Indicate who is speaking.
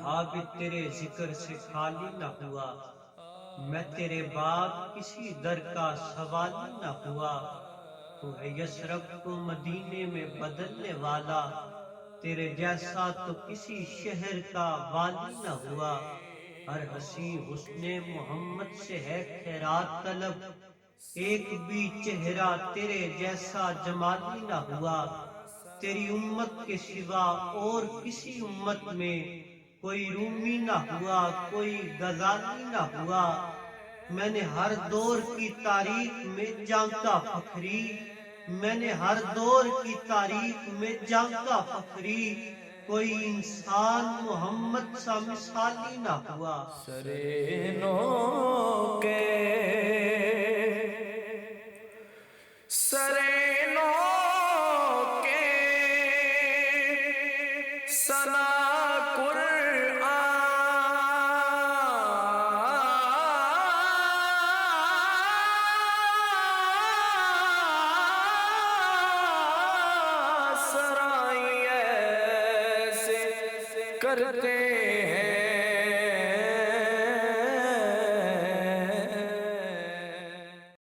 Speaker 1: رہا بھی تیرے ذکر سے خالی نہ ہوا، میں تیرے بعد کسی در کا سوالی نہ ہوا۔ تو ہے یثرب کو مدینے میں بدلنے والا، تیرے جیسا تو کسی شہر کا والی نہ ہوا۔ ہر ہنسی حسن محمد سے ہے خیرات طلب، ایک بھی چہرہ تیرے جیسا جمالی نہ ہوا۔ تیری امت کے سوا اور کسی امت میں کوئی رومی نہ ہوا، کوئی غزالی نہ ہوا۔ میں نے ہر دور کی تاریخ میں جانتا فخری، میں نے ہر دور کی تاریخ میں جانتا فخری، کوئی انسان محمد سا مثالی نہ ہوا۔
Speaker 2: سرینوں کے سنا قرآن سرائی ایسے کرتے ہیں